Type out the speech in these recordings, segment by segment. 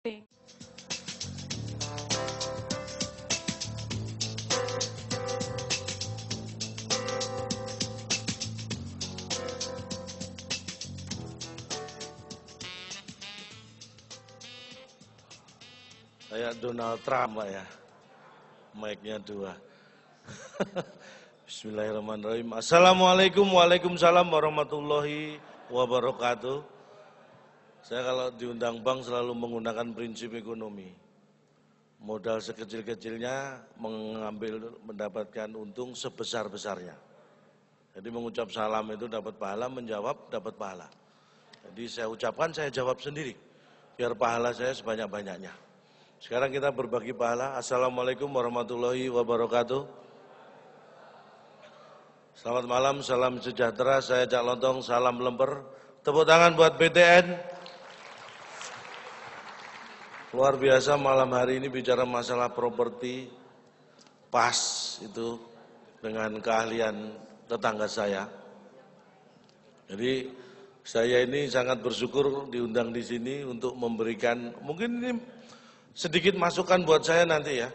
Oke. Kayak Donald Trump, Pak ya. Mic-nya 2. Bismillahirrahmanirrahim. Assalamualaikum, waalaikumsalam warahmatullahi wabarakatuh. Saya kalau diundang bank selalu menggunakan prinsip ekonomi. Modal sekecil-kecilnya mendapatkan untung sebesar-besarnya. Jadi mengucap salam itu dapat pahala, menjawab dapat pahala. Jadi saya ucapkan, saya jawab sendiri. Biar pahala saya sebanyak-banyaknya. Sekarang kita berbagi pahala. Assalamualaikum warahmatullahi wabarakatuh. Selamat malam, salam sejahtera. Saya Cak Lontong, salam lemper. Tepuk tangan buat BTN. Luar biasa malam hari ini bicara masalah properti. Pas itu dengan keahlian tetangga saya. Jadi saya ini sangat bersyukur diundang di sini untuk memberikan, mungkin ini sedikit masukan buat saya nanti ya.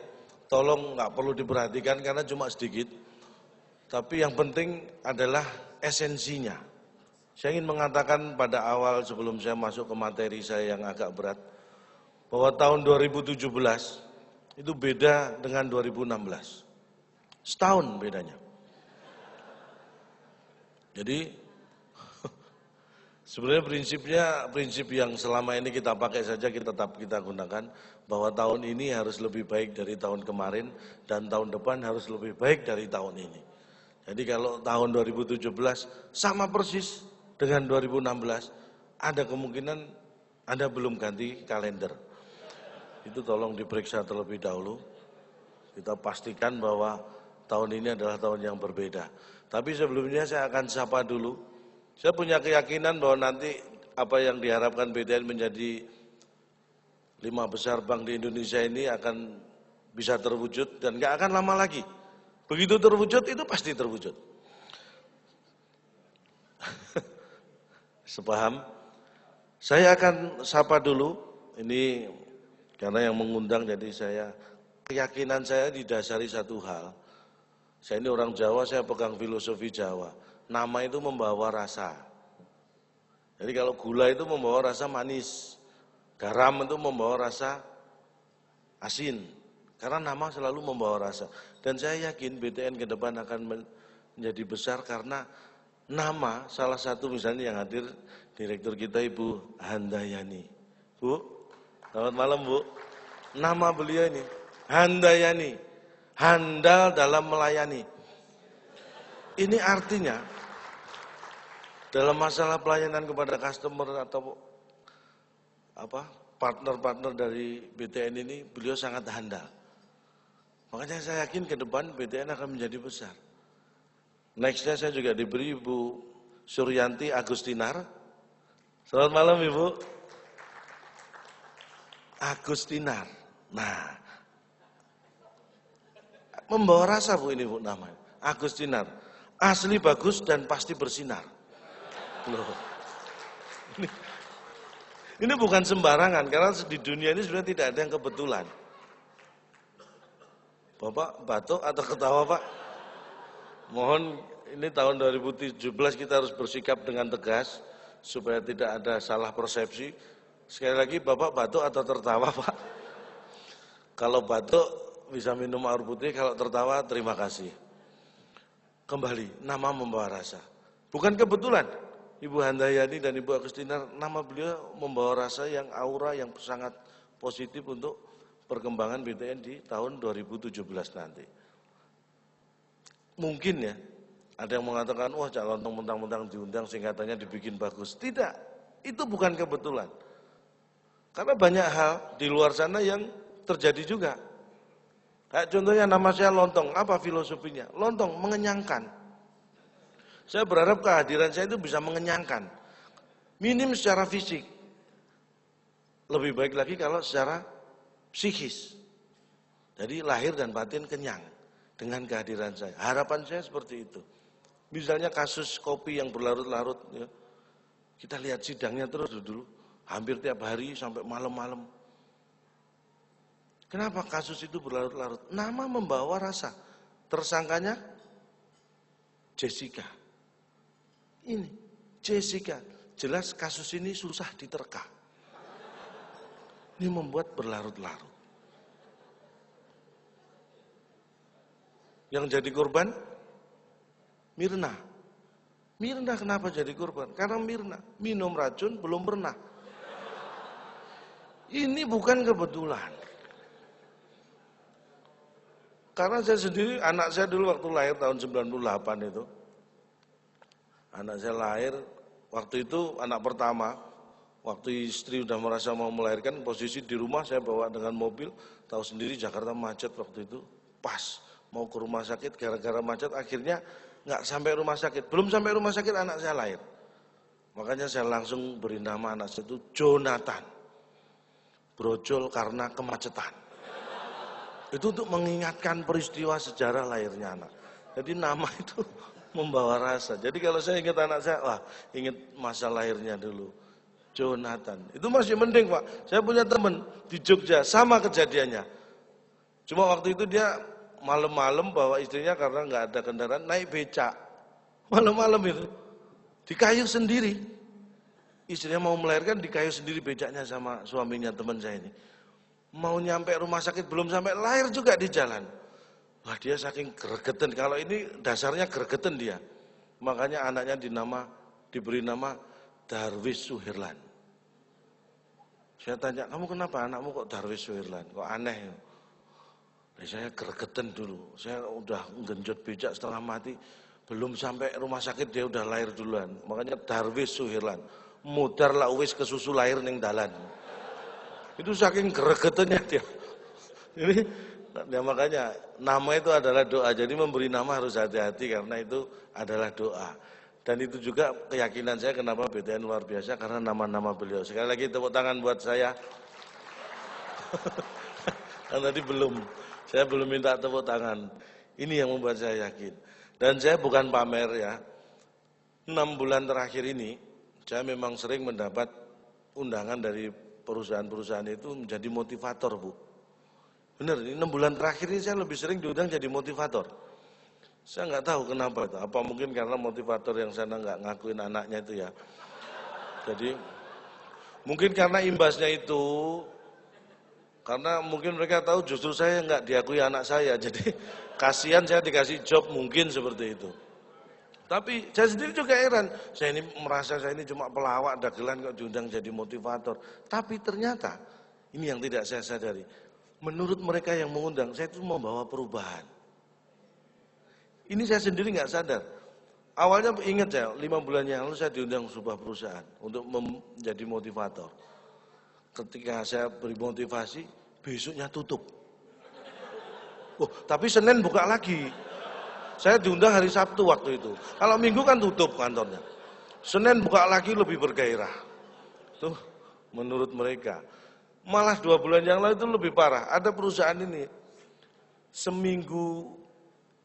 Tolong nggak perlu diperhatikan karena cuma sedikit. Tapi yang penting adalah esensinya. Saya ingin mengatakan pada awal sebelum saya masuk ke materi saya yang agak berat. Bahwa tahun 2017 itu beda dengan 2016. Setahun bedanya. Jadi sebenarnya prinsip yang selama ini kita pakai saja kita gunakan bahwa tahun ini harus lebih baik dari tahun kemarin dan tahun depan harus lebih baik dari tahun ini. Jadi kalau tahun 2017 sama persis dengan 2016, ada kemungkinan Anda belum ganti kalender. Itu tolong diperiksa terlebih dahulu. Kita pastikan bahwa tahun ini adalah tahun yang berbeda. Tapi sebelumnya saya akan sapa dulu. Saya punya keyakinan bahwa nanti apa yang diharapkan BTN menjadi 5 besar bank di Indonesia ini akan bisa terwujud dan nggak akan lama lagi. Begitu terwujud itu pasti terwujud. Sepaham? Saya akan sapa dulu. Ini karena yang mengundang jadi keyakinan saya didasari satu hal. Saya ini orang Jawa, saya pegang filosofi Jawa. Nama itu membawa rasa. Jadi kalau gula itu membawa rasa manis. Garam itu membawa rasa asin. Karena nama selalu membawa rasa. Dan saya yakin BTN ke depan akan menjadi besar karena nama salah satu misalnya yang hadir direktur kita Ibu Handayani. Bu, selamat malam Bu. Nama beliau ini Handayani, handal dalam melayani. Ini artinya dalam masalah pelayanan kepada customer atau partner-partner dari BTN ini beliau sangat handal. Makanya saya yakin ke depan BTN akan menjadi besar. Nextnya saya juga diberi Ibu Suryanti Agustinar. Selamat malam Ibu. Agustinar. Nah, membawa rasa Bu ini Bu namanya. Agustinar. Asli bagus dan pasti bersinar. Loh. Ini bukan sembarangan karena di dunia ini sebenarnya tidak ada yang kebetulan. Bapak batuk atau ketawa Pak? Mohon ini tahun 2017 kita harus bersikap dengan tegas supaya tidak ada salah persepsi. Sekali lagi Bapak batuk atau tertawa Pak? Kalau batuk bisa minum air putih, kalau tertawa terima kasih. Kembali, nama membawa rasa. Bukan kebetulan, Ibu Handayani dan Ibu Agustinar, nama beliau membawa rasa yang aura yang sangat positif untuk perkembangan BTN di tahun 2017 nanti. Mungkin ya, ada yang mengatakan, wah Cak Lontong mentang-mentang diundang singkatannya dibikin bagus. Tidak, itu bukan kebetulan. Karena banyak hal di luar sana yang terjadi juga. Kayak contohnya nama saya Lontong, apa filosofinya? Lontong, mengenyangkan. Saya berharap kehadiran saya itu bisa mengenyangkan. Minim secara fisik. Lebih baik lagi kalau secara psikis. Jadi lahir dan batin kenyang dengan kehadiran saya. Harapan saya seperti itu. Misalnya kasus kopi yang berlarut-larut. Ya. Kita lihat sidangnya terus dulu. Hampir tiap hari sampai malam-malam. Kenapa kasus itu berlarut-larut? Nama membawa rasa. Tersangkanya Jessica. Ini Jessica. Jelas kasus ini susah diterka. Ini membuat berlarut-larut. Yang jadi korban Mirna. Mirna kenapa jadi korban? Karena Mirna minum racun belum pernah. Ini bukan kebetulan. Karena saya sendiri, anak saya dulu waktu lahir tahun 98 itu. Anak saya lahir, waktu itu anak pertama. Waktu istri udah merasa mau melahirkan, posisi di rumah saya bawa dengan mobil. Tahu sendiri Jakarta macet waktu itu. Pas mau ke rumah sakit, gara-gara macet akhirnya nggak sampai rumah sakit. Belum sampai rumah sakit anak saya lahir. Makanya saya langsung beri nama anak saya itu Jonathan. Brojol karena kemacetan. Itu untuk mengingatkan peristiwa sejarah lahirnya anak. Jadi nama itu membawa rasa. Jadi kalau saya ingat anak saya, wah ingat masa lahirnya dulu. Jonathan. Itu masih mending Pak. Saya punya teman di Jogja, sama kejadiannya. Cuma waktu itu dia malam-malam bawa istrinya karena nggak ada kendaraan, naik becak. Malam-malam itu. Di kayu sendiri. Istrinya mau melahirkan di kayu sendiri becaknya sama suaminya teman saya ini. Mau nyampe rumah sakit belum sampai lahir juga di jalan. Wah dia saking gregetan. Kalau ini dasarnya gregetan dia. Makanya anaknya diberi nama Darwis Suherlan. Saya tanya, kamu kenapa anakmu kok Darwis Suherlan? Kok aneh? Saya gregetan dulu. Saya udah genjot becak setengah mati. Belum sampai rumah sakit dia udah lahir duluan. Makanya Darwis Suherlan. Mudar lah wis kesusu lahir ning dalan. Itu saking gregetannya dia. Ini ya makanya nama itu adalah doa. Jadi memberi nama harus hati-hati karena itu adalah doa. Dan itu juga keyakinan saya kenapa BTN luar biasa karena nama-nama beliau. Sekali lagi tepuk tangan buat saya. Kan tadi saya belum minta tepuk tangan. Ini yang membuat saya yakin. Dan saya bukan pamer ya. 6 bulan terakhir ini saya memang sering mendapat undangan dari perusahaan-perusahaan itu menjadi motivator, Bu. Benar, ini 6 bulan terakhir ini saya lebih sering diundang jadi motivator. Saya nggak tahu kenapa itu. Apa mungkin karena motivator yang sana nggak ngakuin anaknya itu ya. Jadi mungkin karena imbasnya itu, karena mungkin mereka tahu justru saya nggak diakui anak saya. Jadi kasihan saya dikasih job mungkin seperti itu. Tapi saya sendiri juga heran. Saya ini merasa saya ini cuma pelawak dagelan kok diundang jadi motivator. Tapi ternyata ini yang tidak saya sadari. Menurut mereka yang mengundang, saya itu membawa perubahan. Ini saya sendiri nggak sadar. Awalnya ingat saya, 5 bulan yang lalu saya diundang sebuah perusahaan untuk menjadi motivator. Ketika saya beri motivasi, besoknya tutup. Oh, tapi Senin buka lagi. Saya diundang hari Sabtu waktu itu. Kalau Minggu kan tutup kantornya. Senin buka lagi lebih bergairah. Tuh, menurut mereka. Malah 2 bulan yang lalu itu lebih parah. Ada perusahaan ini, seminggu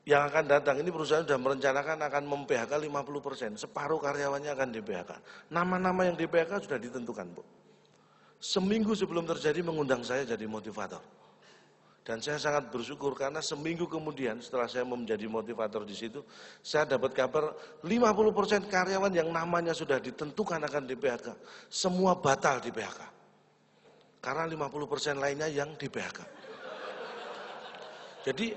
yang akan datang, ini perusahaan sudah merencanakan akan mem-PHK 50%. Separuh karyawannya akan di-PHK. Nama-nama yang di-PHK sudah ditentukan, Bu. Seminggu sebelum terjadi mengundang saya jadi motivator. Dan saya sangat bersyukur karena seminggu kemudian setelah saya menjadi motivator di situ, saya dapat kabar 50% karyawan yang namanya sudah ditentukan akan di-PHK. Semua batal di-PHK. Karena 50% lainnya yang di-PHK. Jadi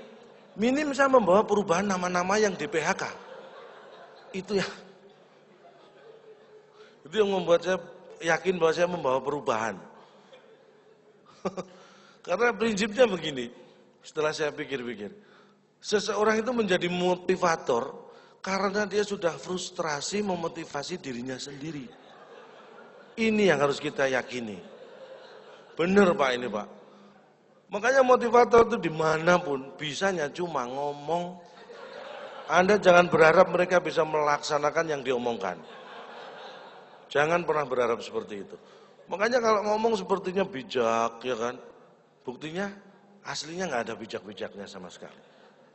minim saya membawa perubahan nama-nama yang di PHK. Itu ya. Itu yang membuat saya yakin bahwa saya membawa perubahan. Karena prinsipnya begini, setelah saya pikir-pikir. Seseorang itu menjadi motivator karena dia sudah frustrasi memotivasi dirinya sendiri. Ini yang harus kita yakini. Benar Pak ini Pak. Makanya motivator itu dimanapun bisanya cuma ngomong. Anda jangan berharap mereka bisa melaksanakan yang diomongkan. Jangan pernah berharap seperti itu. Makanya kalau ngomong sepertinya bijak ya kan. Buktinya aslinya nggak ada bijak-bijaknya sama sekali.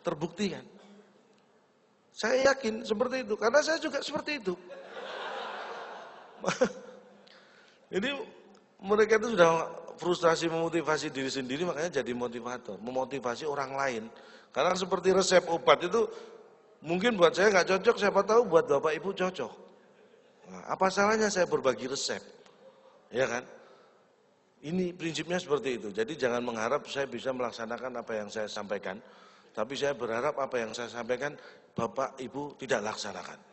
Terbukti kan. Saya yakin seperti itu karena saya juga seperti itu. Jadi mereka itu sudah frustrasi memotivasi diri sendiri, makanya jadi motivator, memotivasi orang lain. Karena seperti resep obat itu mungkin buat saya nggak cocok, siapa tahu buat Bapak Ibu cocok. Nah, apa salahnya saya berbagi resep, ya kan? Ini prinsipnya seperti itu. Jadi jangan mengharap saya bisa melaksanakan apa yang saya sampaikan, tapi saya berharap apa yang saya sampaikan Bapak Ibu tidak laksanakan.